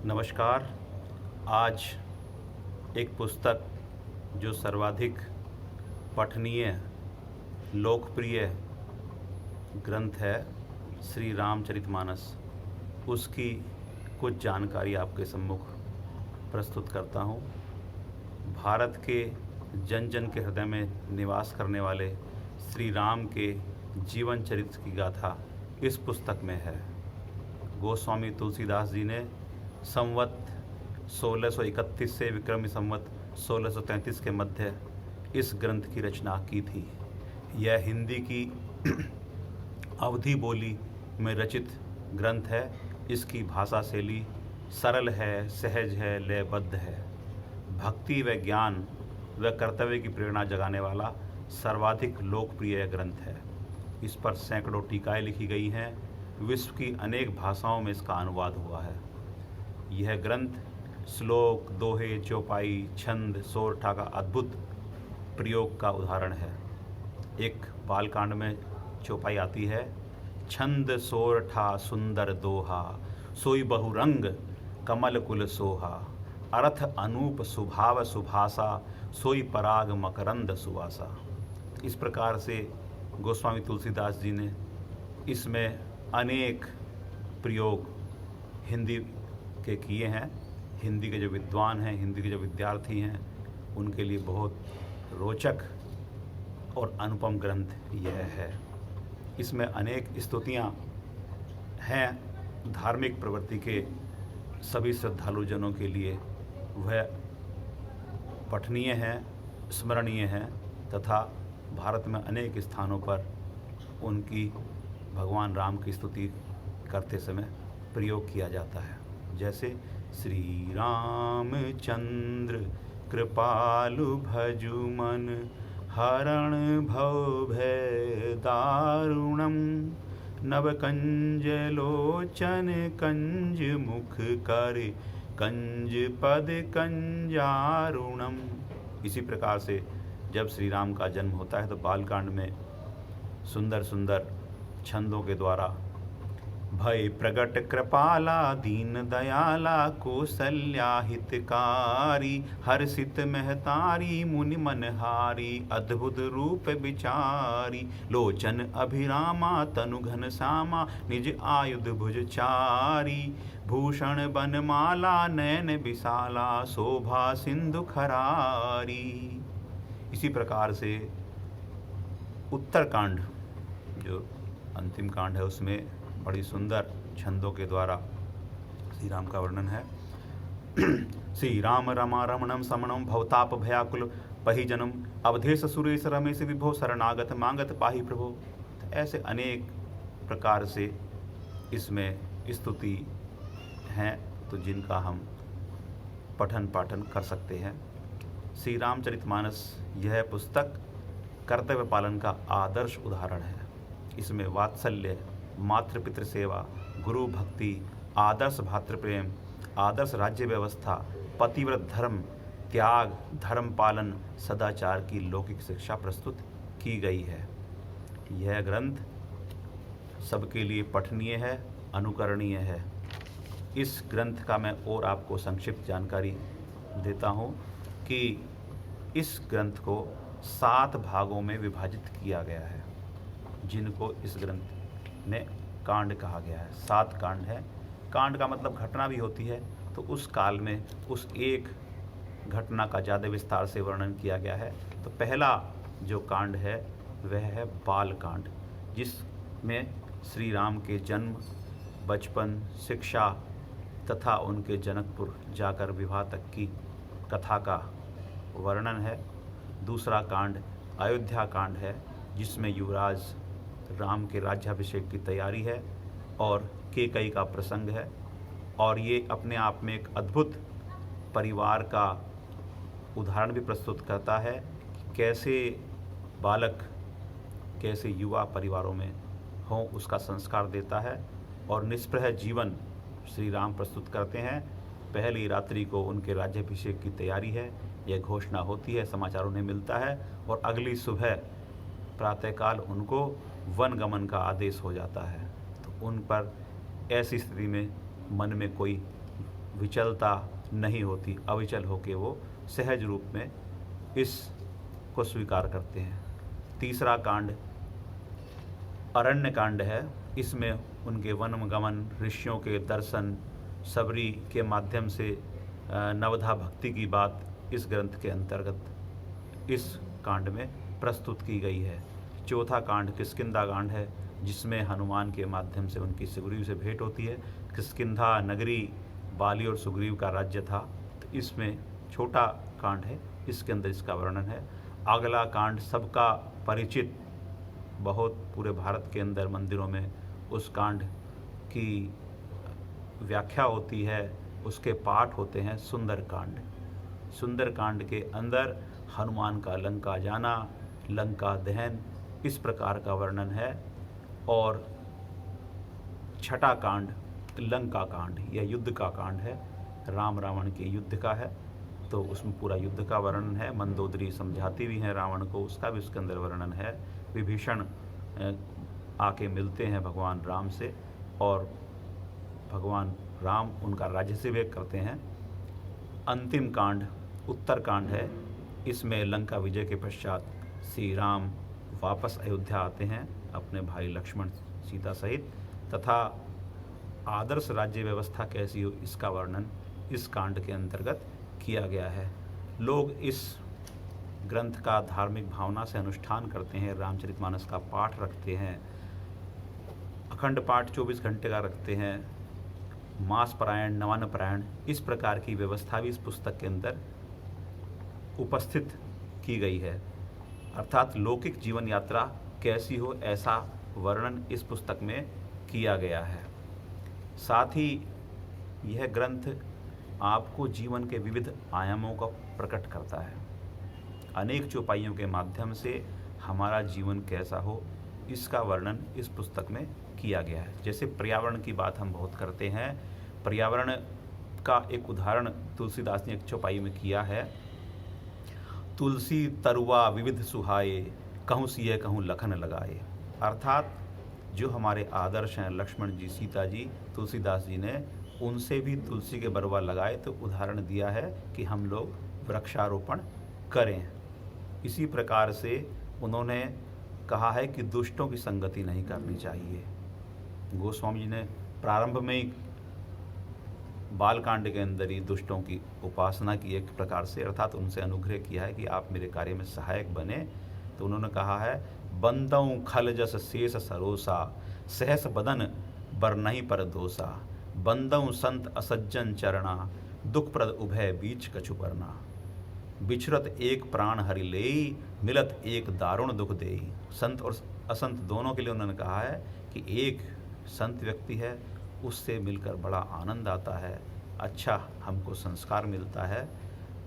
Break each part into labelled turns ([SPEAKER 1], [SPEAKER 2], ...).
[SPEAKER 1] नमस्कार। आज एक पुस्तक जो सर्वाधिक पठनीय लोकप्रिय ग्रंथ है श्री रामचरितमानस, उसकी कुछ जानकारी आपके सम्मुख प्रस्तुत करता हूँ। भारत के जन जन के हृदय में निवास करने वाले श्री राम के जीवन चरित्र की गाथा इस पुस्तक में है। गोस्वामी तुलसीदास जी ने संवत 1631 से विक्रमी संवत 1633 के मध्य इस ग्रंथ की रचना की थी। यह हिंदी की अवधी बोली में रचित ग्रंथ है। इसकी भाषा शैली सरल है, सहज है, लयबद्ध है। भक्ति व ज्ञान व कर्तव्य की प्रेरणा जगाने वाला सर्वाधिक लोकप्रिय ग्रंथ है। इस पर सैकड़ों टीकाएँ लिखी गई हैं। विश्व की अनेक भाषाओं में इसका अनुवाद हुआ है। यह ग्रंथ श्लोक, दोहे, चौपाई, छंद, सोरठा का अद्भुत प्रयोग का उदाहरण है। एक बालकांड में चौपाई आती है, छंद सोरठा सुंदर दोहा, सोई बहुरंग कमल कुल सोहा, अर्थ अनूप सुभाव सुभाषा, सोई पराग मकरंद सुवासा। इस प्रकार से गोस्वामी तुलसीदास जी ने इसमें अनेक प्रयोग हिंदी के किए हैं। हिंदी के जो विद्वान हैं, हिंदी के जो विद्यार्थी हैं, उनके लिए बहुत रोचक और अनुपम ग्रंथ यह है। इसमें अनेक स्तुतियाँ हैं। धार्मिक प्रवृत्ति के सभी श्रद्धालुजनों के लिए वह पठनीय हैं, स्मरणीय हैं तथा भारत में अनेक स्थानों पर उनकी भगवान राम की स्तुति करते समय प्रयोग किया जाता है। जैसे श्री रामचंद्र कृपालु भजु मन, हरण भव भय दारुणम, नव कंज लोचन कंज मुख कर, कंज पद कंजारुणम। इसी प्रकार से जब श्री राम का जन्म होता है तो बालकांड में सुंदर सुंदर छंदों के द्वारा भय प्रगट कृपाला, दीन दयाला, कौसल्या हितकारी, हर्षित महतारी, मुनि मनहारी, अद्भुत रूप विचारी, लोचन अभिरामा, तनु घन श्यामा, निज आयुध भुजचारी, भूषण बनमाला, नयन विशाला, शोभा सिंधु खरारी। इसी प्रकार से उत्तरकांड जो अंतिम कांड है उसमें बड़ी सुंदर छंदों के द्वारा श्री राम का वर्णन है। श्री राम रमा रमणम समणम, भवताप भयाकुल पहिजनम, अवधेश सुरेश रमेश विभो, शरणागत मांगत पाहि प्रभो। ऐसे अनेक प्रकार से इसमें स्तुति हैं तो जिनका हम पठन पाठन कर सकते हैं। श्री रामचरितमानस यह पुस्तक कर्तव्य पालन का आदर्श उदाहरण है। इसमें वात्सल्य, मातृ पितृ सेवा, गुरु भक्ति, आदर्श भातृप्रेम, आदर्श राज्य व्यवस्था, पतिव्रत धर्म, त्याग, धर्म पालन, सदाचार की लौकिक शिक्षा प्रस्तुत की गई है। यह ग्रंथ सबके लिए पठनीय है, अनुकरणीय है। इस ग्रंथ का मैं और आपको संक्षिप्त जानकारी देता हूँ कि इस ग्रंथ को 7 भागों में विभाजित किया गया है, जिनको इस ग्रंथ में कांड कहा गया है। 7 कांड है। कांड का मतलब घटना भी होती है, तो उस काल में उस एक घटना का ज़्यादा विस्तार से वर्णन किया गया है। तो पहला जो कांड है वह है बाल कांड, जिसमें श्री राम के जन्म, बचपन, शिक्षा तथा उनके जनकपुर जाकर विवाह तक की कथा का वर्णन है। दूसरा कांड अयोध्या कांड है, जिसमें युवराज राम के राज्याभिषेक की तैयारी है और कैकेयी का प्रसंग है। और ये अपने आप में एक अद्भुत परिवार का उदाहरण भी प्रस्तुत करता है कि कैसे बालक, कैसे युवा परिवारों में हों उसका संस्कार देता है। और निष्प्रह जीवन श्री राम प्रस्तुत करते हैं। पहली रात्रि को उनके राज्याभिषेक की तैयारी है, यह घोषणा होती है, समाचार उन्हें मिलता है और अगली सुबह प्रातःकाल उनको वन गमन का आदेश हो जाता है। तो उन पर ऐसी स्थिति में मन में कोई विचलता नहीं होती, अविचल होके वो सहज रूप में इस को स्वीकार करते हैं। तीसरा कांड अरण्य कांड है। इसमें उनके वनगमन, ऋषियों के दर्शन, सबरी के माध्यम से नवधा भक्ति की बात इस ग्रंथ के अंतर्गत इस कांड में प्रस्तुत की गई है। चौथा कांड किष्किंधा कांड है, जिसमें हनुमान के माध्यम से उनकी सुग्रीव से भेंट होती है। किष्किंधा नगरी बाली और सुग्रीव का राज्य था, तो इसमें छोटा कांड है, इसके अंदर इसका वर्णन है। अगला कांड सबका परिचित, बहुत पूरे भारत के अंदर मंदिरों में उस कांड की व्याख्या होती है, उसके पाठ होते हैं। सुंदर कांड, सुंदर कांड के अंदर हनुमान का लंका जाना, लंका दहन, इस प्रकार का वर्णन है। और छठा कांड लंका कांड, यह युद्ध का कांड है, राम रावण के युद्ध का है, तो उसमें पूरा युद्ध का वर्णन है। मंदोदरी समझाती भी हैं रावण को, उसका भी उसके अंदर वर्णन है। विभीषण आके मिलते हैं भगवान राम से और भगवान राम उनका राज्याभिषेक करते हैं। अंतिम कांड उत्तर कांड है। इसमें लंका विजय के पश्चात श्री राम वापस अयोध्या आते हैं अपने भाई लक्ष्मण सीता सहित, तथा आदर्श राज्य व्यवस्था कैसी हो इसका वर्णन इस कांड के अंतर्गत किया गया है। लोग इस ग्रंथ का धार्मिक भावना से अनुष्ठान करते हैं, रामचरितमानस का पाठ रखते हैं, अखंड पाठ 24 घंटे का रखते हैं, मास पारायण, नवान्न पारायण, इस प्रकार की व्यवस्था भी इस पुस्तक के अंदर उपस्थित की गई है। अर्थात लौकिक जीवन यात्रा कैसी हो ऐसा वर्णन इस पुस्तक में किया गया है। साथ ही यह ग्रंथ आपको जीवन के विविध आयामों को प्रकट करता है। अनेक चौपाइयों के माध्यम से हमारा जीवन कैसा हो इसका वर्णन इस पुस्तक में किया गया है। जैसे पर्यावरण की बात हम बहुत करते हैं, पर्यावरण का एक उदाहरण तुलसीदास ने एक चौपाई में किया है। तुलसी तरुआ विविध सुहाए, कहूँ सिय कहूँ लखन लगाए। अर्थात जो हमारे आदर्श हैं लक्ष्मण जी, सीता जी, तुलसीदास जी ने उनसे भी तुलसी के बरवा लगाए, तो उदाहरण दिया है कि हम लोग वृक्षारोपण करें। इसी प्रकार से उन्होंने कहा है कि दुष्टों की संगति नहीं करनी चाहिए। गोस्वामी जी ने प्रारंभ में ही बालकांड के अंदर ही दुष्टों की उपासना की एक प्रकार से, अर्थात उनसे अनुग्रह किया है कि आप मेरे कार्य में सहायक बने। तो उन्होंने कहा है, बंदऊ खल जस शेष सरोसा, सहस बदन बरनहि पर दोसा, बंदऊ संत असज्जन चरणा, दुख प्रद उभय बीच कछु परना, बिछरत एक प्राण हरि लेई, मिलत एक दारुण दुख देई। संत और असंत दोनों के लिए उन्होंने कहा है कि एक संत व्यक्ति है, उससे मिलकर बड़ा आनंद आता है, अच्छा हमको संस्कार मिलता है,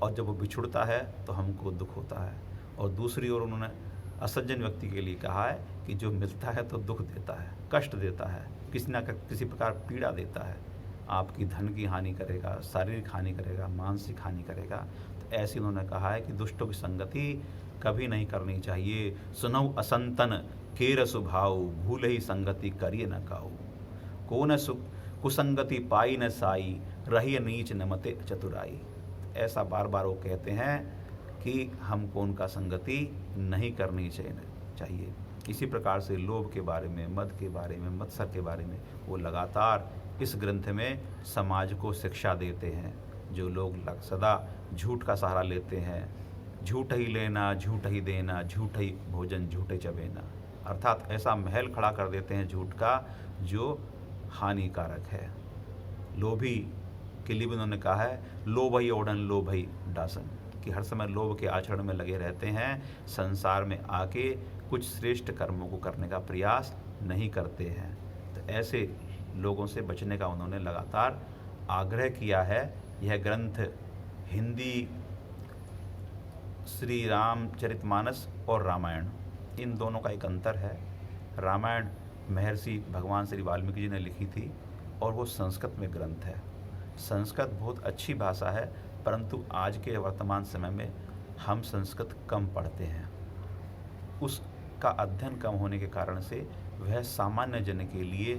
[SPEAKER 1] और जब वो बिछुड़ता है तो हमको दुख होता है। और दूसरी ओर उन्होंने असज्जन व्यक्ति के लिए कहा है कि जो मिलता है तो दुख देता है, कष्ट देता है, किसी न किसी प्रकार पीड़ा देता है, आपकी धन की हानि करेगा, शारीरिक हानि करेगा, मानसिक हानि करेगा। तो ऐसे उन्होंने कहा है कि दुष्टों की संगति कभी नहीं करनी चाहिए। सुनऊ असंतन केर सुभाऊ, भूल ही संगति करिए न काऊ, को न कुसंगति पाई न साई, रही नीच न मते चतुराई। ऐसा बार बार वो कहते हैं कि हमको उनका संगति नहीं करनी चाहिए। इसी प्रकार से लोभ के बारे में, मद के बारे में, मत्सर के बारे में वो लगातार इस ग्रंथ में समाज को शिक्षा देते हैं। जो लोग सदा झूठ का सहारा लेते हैं, झूठ ही लेना, झूठ ही देना, झूठ ही भोजन, झूठे चबेना, अर्थात ऐसा महल खड़ा कर देते हैं झूठ का जो हानिकारक है। लोभी के लिए भी उन्होंने कहा है, लोभ ही ओढ़न लोभ ही डासन, कि हर समय लोभ के आचरण में लगे रहते हैं, संसार में आके कुछ श्रेष्ठ कर्मों को करने का प्रयास नहीं करते हैं। तो ऐसे लोगों से बचने का उन्होंने लगातार आग्रह किया है। यह ग्रंथ हिंदी श्री रामचरितमानस और रामायण, इन दोनों का एक अंतर है। रामायण महर्षि भगवान श्री वाल्मीकि जी ने लिखी थी और वो संस्कृत में ग्रंथ है। संस्कृत बहुत अच्छी भाषा है, परंतु आज के वर्तमान समय में हम संस्कृत कम पढ़ते हैं। उसका अध्ययन कम होने के कारण से वह सामान्य जन के लिए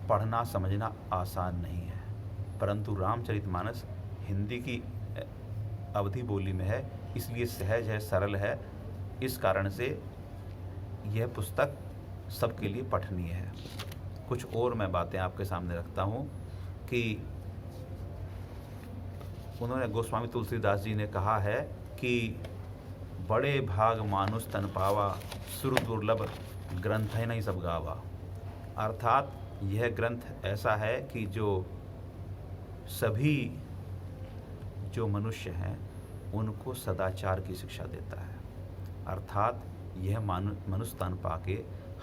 [SPEAKER 1] पढ़ना समझना आसान नहीं है। परंतु रामचरितमानस हिंदी की अवधि बोली में है, इसलिए सहज है, सरल है। इस कारण से यह पुस्तक सबके लिए पठनीय है। कुछ और मैं बातें आपके सामने रखता हूँ कि उन्होंने, गोस्वामी तुलसीदास जी ने कहा है कि बड़े भाग मानुष तन पावा, सुर दुर्लभ ग्रंथ है नहीं सब गावा। अर्थात यह ग्रंथ ऐसा है कि जो सभी जो मनुष्य हैं उनको सदाचार की शिक्षा देता है। अर्थात यह मनुष्य तन पाके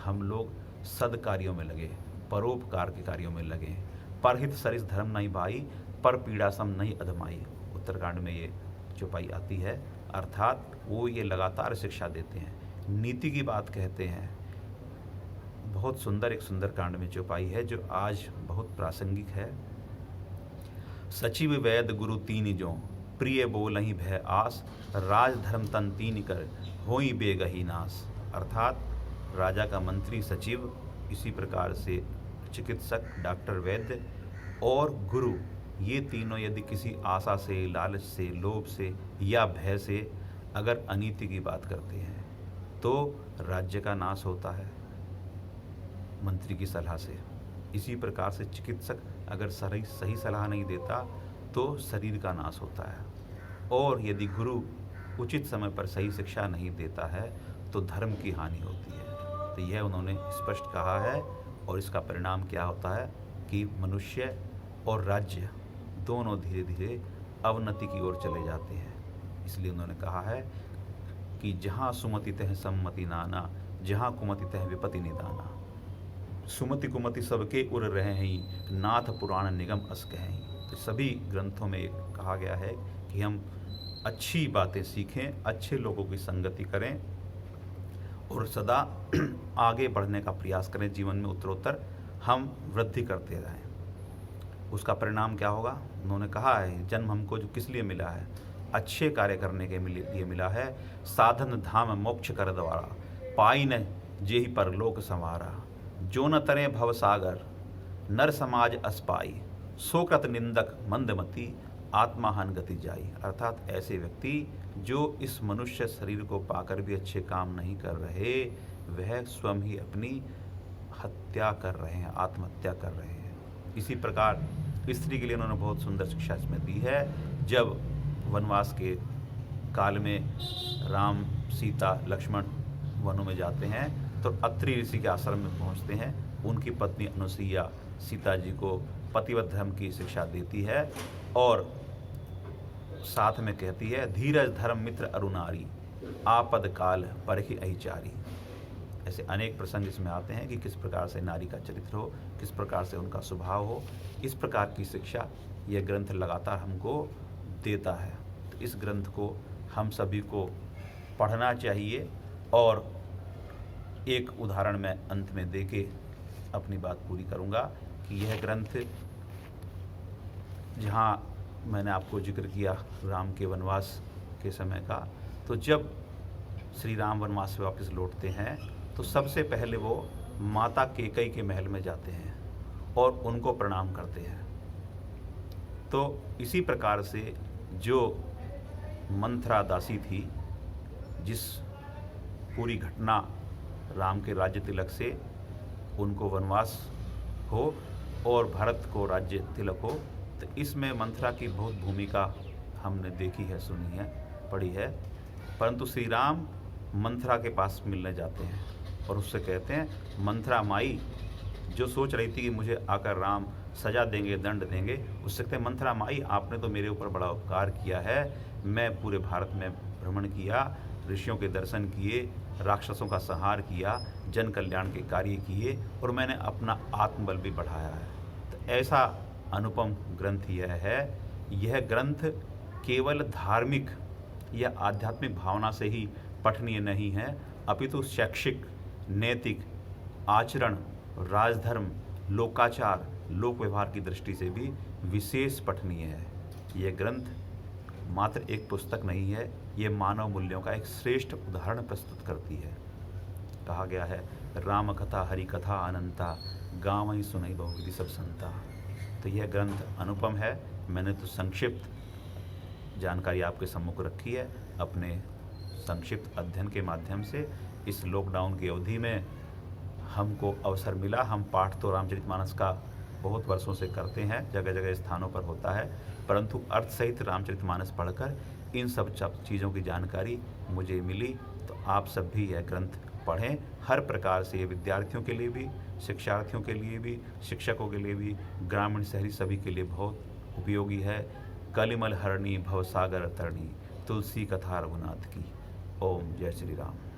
[SPEAKER 1] हम लोग सद कार्यों में लगे, परोपकार के कार्यों में लगे। परहित सरिस धर्म नहीं भाई, पर पीड़ा सम नहीं अधमाई। उत्तरकांड में ये चौपाई आती है। अर्थात वो ये लगातार शिक्षा देते हैं, नीति की बात कहते हैं। बहुत सुंदर एक सुंदरकांड में चौपाई है जो आज बहुत प्रासंगिक है। सचिव वैद गुरु तीन जो, प्रिय बोलहि भय आस, राज धर्म तन तीन कर, होई बेगही नास। अर्थात राजा का मंत्री सचिव, इसी प्रकार से चिकित्सक डॉक्टर वैद्य और गुरु, ये तीनों यदि किसी आशा से, लालच से, लोभ से या भय से अगर अनीति की बात करते हैं तो राज्य का नाश होता है मंत्री की सलाह से। इसी प्रकार से चिकित्सक अगर सही सलाह नहीं देता तो शरीर का नाश होता है, और यदि गुरु उचित समय पर सही शिक्षा नहीं देता है तो धर्म की हानि होती है। तो यह उन्होंने स्पष्ट कहा है, और इसका परिणाम क्या होता है कि मनुष्य और राज्य दोनों धीरे धीरे अवनति की ओर चले जाते हैं। इसलिए उन्होंने कहा है कि जहाँ सुमति तह सम्मति नाना, जहाँ कुमति तह विपति निदाना। सुमति कुमति सबके उर रहे हैं, नाथ पुराण निगम अस कहें। तो सभी ग्रंथों में कहा गया है कि हम अच्छी बातें सीखें, अच्छे लोगों की संगति करें और सदा आगे बढ़ने का प्रयास करें। जीवन में उत्तरोत्तर हम वृद्धि करते रहें। उसका परिणाम क्या होगा? उन्होंने कहा है जन्म हमको जो किस लिए मिला है, अच्छे कार्य करने के लिए मिला है। साधन धाम मोक्ष कर द्वारा, पाई न जेहि परलोक संवारा। जो न तरे भव सागर, नर समाज अस्पाई। सोकृत निंदक मंदमती, आत्माहान गति जाई। अर्थात ऐसे व्यक्ति जो इस मनुष्य शरीर को पाकर भी अच्छे काम नहीं कर रहे, वह स्वयं ही अपनी हत्या कर रहे हैं, आत्महत्या कर रहे हैं। इसी प्रकार स्त्री के लिए उन्होंने बहुत सुंदर शिक्षा इसमें दी है। जब वनवास के काल में राम, सीता, लक्ष्मण वनों में जाते हैं तो अत्रि ऋषि के आश्रम में पहुंचते हैं। उनकी पत्नी अनुसुईया सीता जी को पतिव्रत धर्म की शिक्षा देती है और साथ में कहती है धीरज धर्म मित्र अरुनारी, आपद काल परखि अहिचारी। ऐसे अनेक प्रसंग इसमें आते हैं कि किस प्रकार से नारी का चरित्र हो, किस प्रकार से उनका स्वभाव हो। इस प्रकार की शिक्षा यह ग्रंथ लगातार हमको देता है। तो इस ग्रंथ को हम सभी को पढ़ना चाहिए। और एक उदाहरण मैं अंत में देके अपनी बात पूरी करूंगा कि यह ग्रंथ, जहाँ मैंने आपको जिक्र किया राम के वनवास के समय का, तो जब श्री राम वनवास से वापस लौटते हैं तो सबसे पहले वो माता कैकेयी के महल में जाते हैं और उनको प्रणाम करते हैं। तो इसी प्रकार से जो मंथरा दासी थी, जिस पूरी घटना राम के राज्य तिलक से उनको वनवास हो और भरत को राज्य तिलक हो, तो इसमें मंथरा की बहुत भूमिका हमने देखी है, सुनी है, पढ़ी है। परंतु श्री राम मंथरा के पास मिलने जाते हैं और उससे कहते हैं मंथरा माई, जो सोच रही थी कि मुझे आकर राम सजा देंगे, दंड देंगे, उससे कहते हैं मंथरा माई आपने तो मेरे ऊपर बड़ा उपकार किया है। मैं पूरे भारत में भ्रमण किया, ऋषियों के दर्शन किए, राक्षसों का संहार किया, जन कल्याण के कार्य किए और मैंने अपना आत्मबल भी बढ़ाया है। तो ऐसा अनुपम ग्रंथ यह है। यह ग्रंथ केवल धार्मिक या आध्यात्मिक भावना से ही पठनीय नहीं है, अपितु शैक्षिक, नैतिक, आचरण, राजधर्म, लोकाचार, लोक व्यवहार की दृष्टि से भी विशेष पठनीय है। यह ग्रंथ मात्र एक पुस्तक नहीं है, ये मानव मूल्यों का एक श्रेष्ठ उदाहरण प्रस्तुत करती है। कहा गया है राम कथा हरि कथा अनंता, गाँव ही सुनई बहुविधि सब संता। तो यह ग्रंथ अनुपम है। मैंने तो संक्षिप्त जानकारी आपके सम्मुख रखी है। अपने संक्षिप्त अध्ययन के माध्यम से इस लॉकडाउन की अवधि में हमको अवसर मिला। हम पाठ तो रामचरितमानस का बहुत वर्षों से करते हैं, जगह जगह स्थानों पर होता है, परंतु अर्थ सहित रामचरितमानस पढ़कर इन सब चीज़ों की जानकारी मुझे मिली। तो आप सब भी यह ग्रंथ पढ़ें। हर प्रकार से ये विद्यार्थियों के लिए भी, शिक्षार्थियों के लिए भी, शिक्षकों के लिए भी, ग्रामीण शहरी सभी के लिए बहुत उपयोगी है। कलिमल हरणी भवसागर तरणी, तुलसी कथा रघुनाथ की। ओम जय श्री राम।